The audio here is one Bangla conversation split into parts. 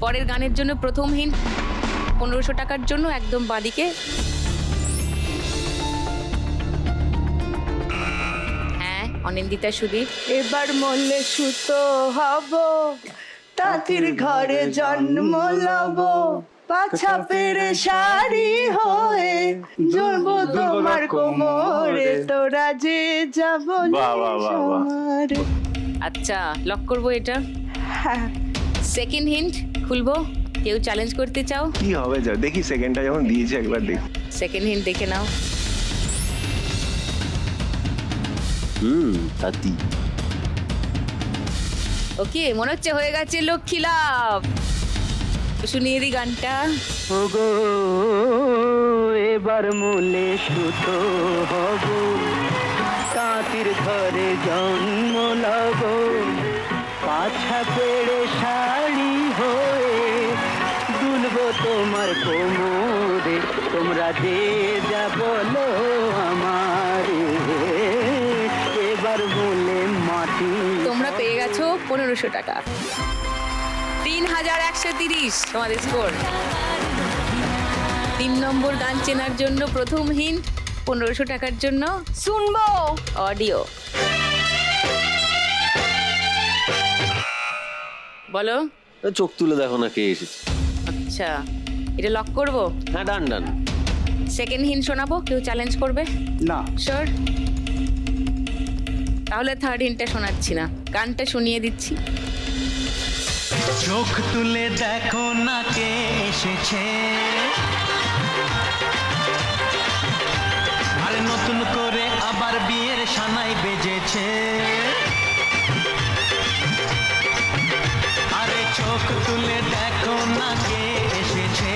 পরের গানের জন্য প্রথম হিন্ট 1500 টাকার জন্য একদম বাদিকে। হ্যাঁ, অনিন্দিতা সুদীপ। এবার মরলে সুতো হব, তাঁতির ঘরে জন্ম লব, পাছা পেরে শাড়ি হয়ে জ্বলবো তোমার কোমরে, তোরা যে যাব সমারে। আচ্ছা, লক করবো এটা। হ্যাঁ, সেকেন্ড হিন্ট খুলবো, কেউ চ্যালেঞ্জ করতে চাও? কি হবে যা দেখি, সেকেন্ডটা যখন দিয়েছে একবার দেখি। সেকেন্ড হিন্ট দেখে নাও। তাতি। ওকে, মনে হচ্ছে হয়ে গেছে লক্ষ্মী লাভ। শুনিয়ে দি গানটা। ওগো এবার মূলে সুতো হব, তাঁতির ঘরে জন্ম লব, পাছা পেড়ে শাড়ি হয়ে দুলবো তোমার কোমরে, তোমরা যে যা বলো আমারে, এবার মূলে মাটি। তোমরা পেয়ে গেছো 1500 টাকা। 3130 তোমাদের স্কোর। 3 নম্বর গান চেনার জন্য প্রথম হিন্ট 1500 টাকার জন্য শুনবো। অডিও। বলো। চোখ তুলে দেখো না কে এসেছে। আচ্ছা, এটা লক করবো। হ্যাঁ, ডান ডান। সেকেন্ড হিন্ট শোনাবো, কেউ চ্যালেঞ্জ করবে? না, শিওর? তাহলে থার্ড হিন্টটা শোনাচ্ছি না, গানটা শুনিয়ে দিচ্ছি। চোখ তুলে দেখো না কে এসেছে, আরে নতুন করে আবার বিয়ের সানাই বেজেছে। আরে চোখ তুলে দেখো না কে এসেছে,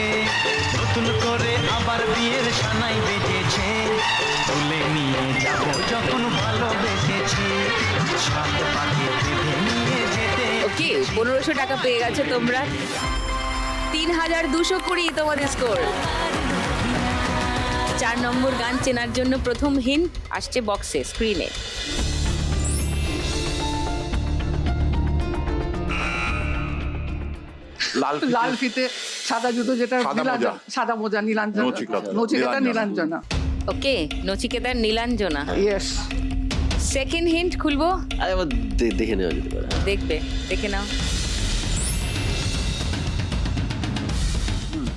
নতুন করে আবার বিয়ের সানাই বেজেছে। তুলে নিয়ে যাব যখন ভালোবেসেছি, সাত পাখি বেঁধে নিয়ে যেতে। ওকে, 1500 টাকা পেয়ে গেছো তোমরা। 3220 তোমাদের স্কোর। 4 নম্বর গান চেনার জন্য প্রথম হিন্ট আসছে বক্সে, স্ক্রিনে। লাল ফিতে সাদা জুতো, যেটা নীলাঞ্জনা, সাদা মোজা নীলাঞ্জনা, নচিকেতা নীলাঞ্জনা। ওকে, নচিকেতার নীলাঞ্জনা। ইয়েস। সেকেন্ড হিন্ট খুলবো, আরে আবার দেখে নেওয়া যেতে পারে। দেখবে, দেখে নাও।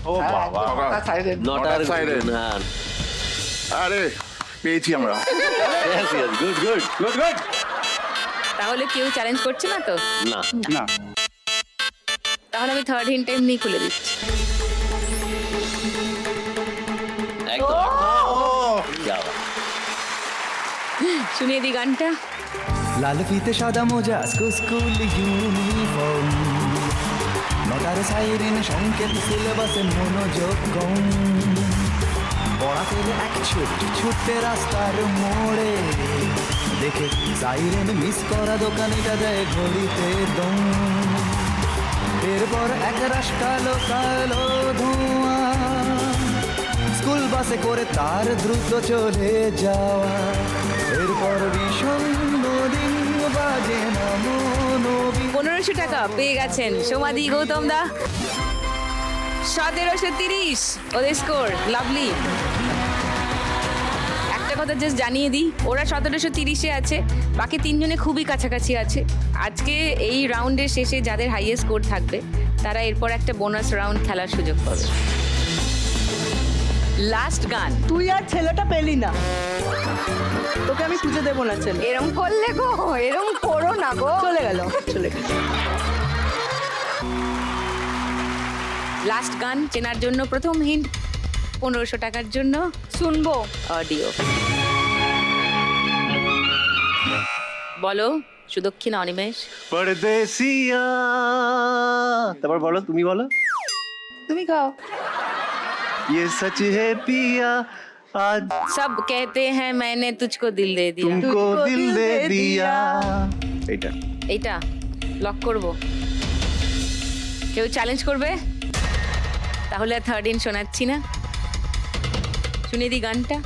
ও বাবা, সাইরেন। Not R siren। হ্যাঁ, আরে পেয়েছি আমরা। Good good good good. তাহলে কেউ চ্যালেঞ্জ করছে না তো? না না, তাহলে আমি থার্ড হিন্ট এমনি খুলে দিচ্ছি। একদম যাও। শুনিয়ে দি গানটা। লাল ফিতে সাদা মোজা স্কুল ইউনিফর্ম, নটার সাইরেন সংকেত সিলেবাসে মনোযোগ কম, পড়া ফেলে এক ছুটতে রাস্তার মোড়ে, দেখে সাইরেন মিস করা দোকানিটা দেয় ঘড়িতে দম। এরপর এক রাশ কালো কালো ধোঁয়া, স্কুল বাসে করে তার দ্রুত চলে যাওয়া, এরপর ভীষণ দিন বাজে না মনোবি। 1500 টাকা পেয়ে গেছেন সমাধি গৌতম দা। 1730 ওদের স্কোর। লাভলি। একটা কথা জাস্ট জানিয়ে দিই, ওরা 1730-এ আছে, বাকি তিনজনে খুবই কাছাকাছি আছে। আজকে এই রাউন্ডের শেষে যাদের হাইয়েস্ট স্কোর থাকবে তারা এরপর একটা বোনাস রাউন্ড খেলার সুযোগ পাবে। লাস্ট গান। তুই আর ছেলেটা পেলি না, তোকে আমি খুঁজে দেবো না ছেলে। এরম করলে গো, এরম করো না গো। চলে গেল, চলে গেল। লাস্ট গান চেনার জন্য প্রথম হিন্ট 1500 টাকার জন্য শুনবো। অডিও। বলো সুদক্ষিণা অনিমেষ। পরদেসিয়া। তারপর বলো, তুমি বলো। তুমি গাও। ये सच है पिया, आज সব कहते हैं मैंने तुझको दिल दे दिया। तुमको दिल दे दिया। এইটা এইটা লক করব। কেউ চ্যালেঞ্জ করবে? তাহলে থার্ড হিন্ট শোনাচ্ছি না, শুনে দি গানটা।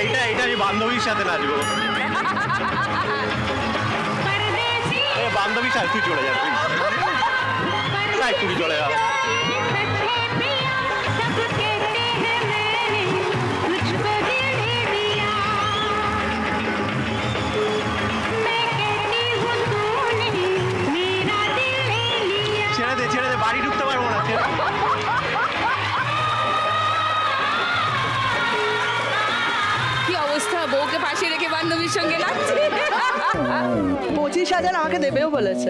এইটা এইটা আমি বান্ধবীর সাথে নাচবো। এ বান্ধবীর সাথে তুই চলে যা প্লিজ। তাই তুই চলে যা। ছেড়ে দে বাড়ি ঢুকতে পারবো না। কি অবস্থা, বউকে পাশে রেখে বান্ধবীর সঙ্গে নাচছে। 25,000 আমাকে দেবেও বলেছে।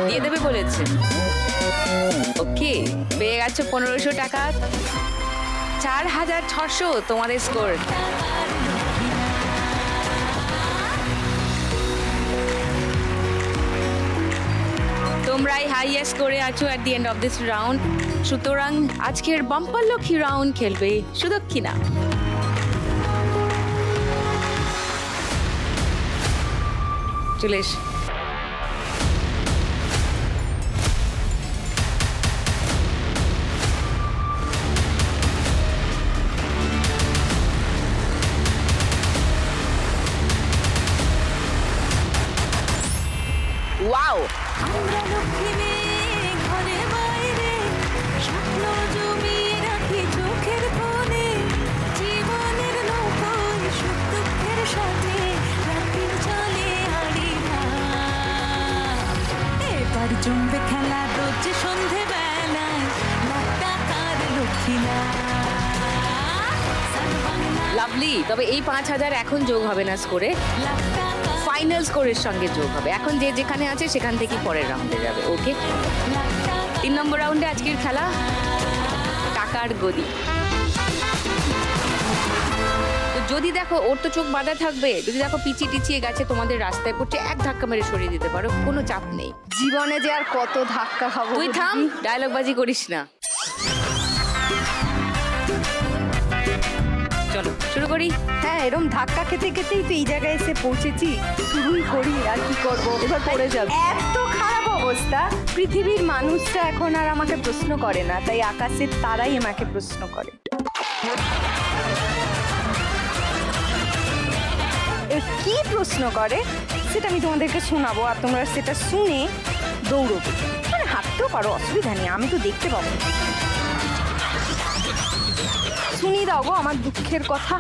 দিয়ে দেবে বলেছে। ওকে, পেয়ে গেছো 1500 টাকা। 4600 তোমাদের স্কোর। তোমরাই হাইয়েস্ট করে আছো at the end of this round. সুতরাং আজকের বাম্পার লক্ষ্মী রাউন্ড খেলবে সুদক্ষিণা। চলে এস। ওয়াও, আমরা লক্ষ্মী মেয়ে ঘরে বাইরে, স্বপ্ন জমিয়ে রাখি চোখের কোণে, জীবনের নৌকোয় সুখ দুঃখের সাথে রাত্রির চলে হারি ভাই। এবার জমবে খেলা রোজ সন্ধে বেলায়, লাখ টাকার লক্ষ্মীরা। লাভলি। তবে এই 5000 এখন যোগ হবে না স্কোরে, লাখ টাকা ফাইনাল স্কোরের সঙ্গে যোগ হবে। এখন যে যেখানে আছে সেখান থেকে পরের রাউন্ডে যাবে। ওকে, 3 নম্বর রাউন্ডে আজকের খেলা টাকার গদি। তো যদি দেখো ওর তো চোখ বাঁধা থাকবে, যদি দেখো পিছিয়ে টিচিয়ে গেছে তোমাদের রাস্তায় পড়ছে, এক ধাক্কা মেরে সরিয়ে দিতে পারো, কোনো চাপ নেই। জীবনে যে আর কত ধাক্কা খাবো। তুই থাম, ডায়লগ বাজি করিস না। চলো শুরু করি। হ্যাঁ, এরম ধাক্কা খেতে খেতেই তো এই জায়গায় এসে পৌঁছেছি। শুরুই করি, আর কি করবো। এবার পড়ে যাবে। এত খারাপ অবস্থা, পৃথিবীর মানুষরা এখন আর আমাকে প্রশ্ন করে না, তাই আকাশের তারাই আমাকে প্রশ্ন করে। কি প্রশ্ন করে সেটা আমি তোমাদেরকে শোনাবো, আর তোমরা সেটা শুনে দৌড়বে। মানে হাঁটতেও পারো, অসুবিধা নেই, আমি তো দেখতে পাবো। শুনিয়ে দাও গো আমার দুঃখের কথা।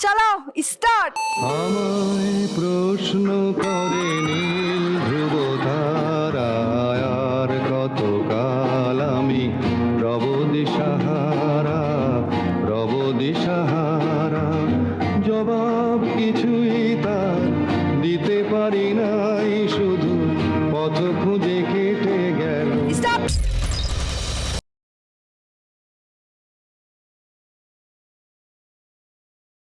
চলো স্টার্ট। আমায় প্রশ্ন করে নীল ধ্রুব তারায়, আর কত কাল আমি রব দিশাহারা, রব দিশাহারা। জবাব কিছুই তার দিতে পারি না,